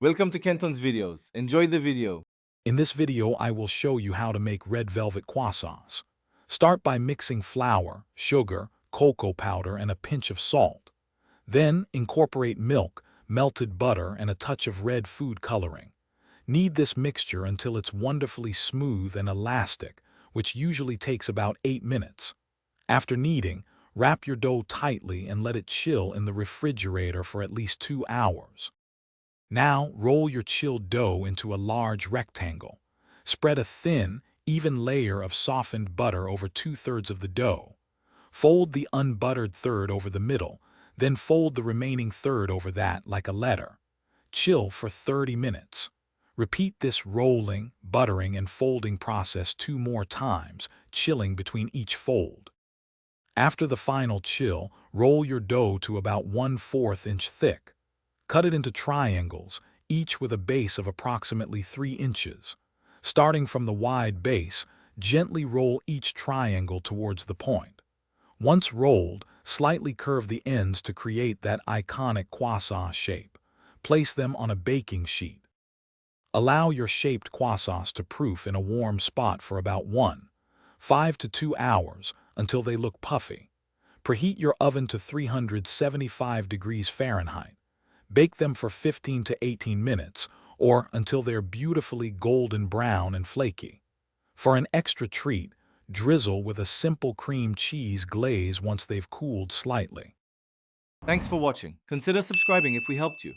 Welcome to Kenton's videos. Enjoy the video. In this video, I will show you how to make red velvet croissants. Start by mixing flour, sugar, cocoa powder, and a pinch of salt. Then incorporate milk, melted butter, and a touch of red food coloring. Knead this mixture until it's wonderfully smooth and elastic, which usually takes about 8 minutes. After kneading, wrap your dough tightly and let it chill in the refrigerator for at least 2 hours. Now roll your chilled dough into a large rectangle. Spread a thin, even layer of softened butter over 2/3 of the dough. Fold the unbuttered third over the middle, then fold the remaining third over that like a letter. Chill for 30 minutes. Repeat this rolling, buttering, and folding process 2 more times, chilling between each fold. After the final chill, roll your dough to about 1/4 inch thick. Cut it into triangles, each with a base of approximately 3 inches. Starting from the wide base, gently roll each triangle towards the point. Once rolled, slightly curve the ends to create that iconic croissant shape. Place them on a baking sheet. Allow your shaped croissants to proof in a warm spot for about 1.5 to 2 hours until they look puffy. Preheat your oven to 375 degrees Fahrenheit. Bake them for 15 to 18 minutes, or until they're beautifully golden brown and flaky. For an extra treat, drizzle with a simple cream cheese glaze once they've cooled slightly. Thanks for watching. Consider subscribing if we helped you.